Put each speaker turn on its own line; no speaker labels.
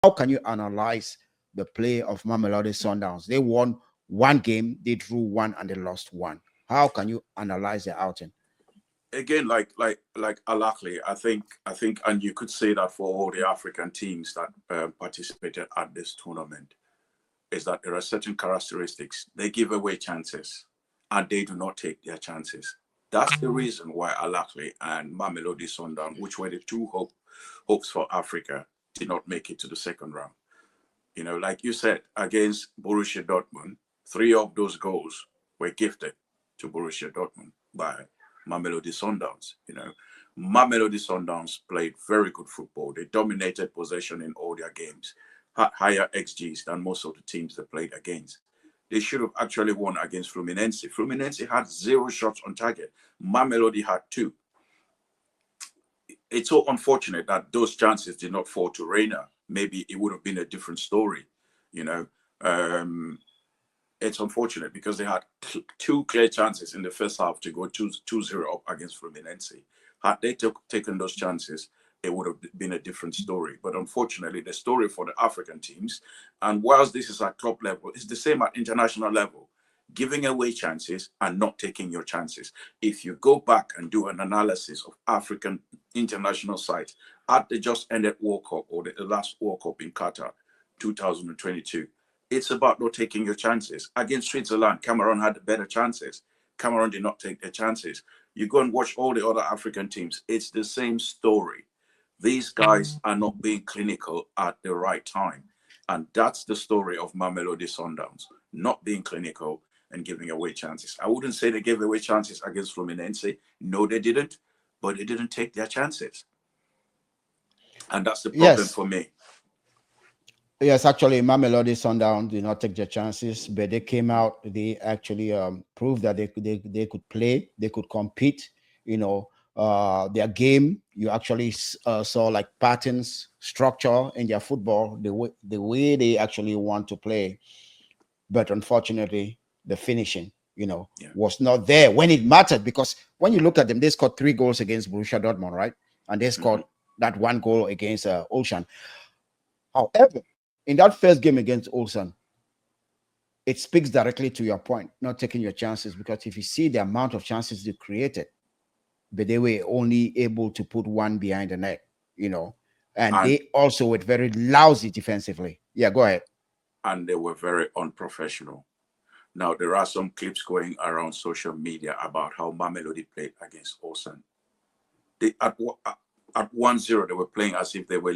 How can you analyze the play of Mamelodi Sundowns? They won one game, they drew one, and they lost one. How can you analyze the outing?
Again, like Alakli, I think, and you could say that for all the African teams that participated at this tournament, is that there are certain characteristics. They give away chances, and they do not take their chances. That's the reason why Alakli and Mamelodi Sundown, which were the two hopes for Africa, did not make it to the second round. Like you said, against Borussia Dortmund, three of those goals were gifted to Borussia Dortmund by Mamelodi Sundowns. Mamelodi Sundowns played very good football. They dominated possession in all their games, had higher XGs than most of the teams they played against. They should have actually won against Fluminense. Fluminense had 0 shots on target. Mamelodi had 2. It's so unfortunate that those chances did not fall to Reina. Maybe it would have been a different story. You know, it's unfortunate because they had 2 clear chances in the first half to go 2-0 up against Fluminense. Had they taken those chances, it would have been a different story. But unfortunately, the story for the African teams, and whilst this is at club level, it's the same at international level. Giving away chances and not taking your chances. If you go back and do an analysis of African international sides at the just ended World Cup or the last World Cup in Qatar, 2022, it's about not taking your chances. Against Switzerland, Cameroon had better chances. Cameroon did not take their chances. You go and watch all the other African teams, it's the same story. These guys are not being clinical at the right time. And that's the story of Mamelodi Sundowns, not being clinical and giving away chances. I wouldn't say they gave away chances against Fluminense. No, they didn't, but they didn't take their chances. And that's the problem
Yes,
for me.
yes. Actually, Mamelodi Sundowns did not take their chances, but they came out. They actually proved that they could play, they could compete. You know, their game. You actually saw like patterns, structure in their football, the way they actually want to play. But unfortunately, the finishing,
Yeah.
was not there when it mattered. Because when you look at them, they scored 3 goals against Borussia Dortmund, right? And they
Mm-hmm.
scored that 1 goal against Ocean. However, in that first game against Olsen, it speaks directly to your point, not taking your chances. Because if you see the amount of chances they created, but they were only able to put one behind the net, and
And
they also were very lousy defensively. Yeah, go ahead.
they were very unprofessional. Now there are some clips going around social media about how Mamelodi played against Olsen. They at 1-0 they were playing as if they were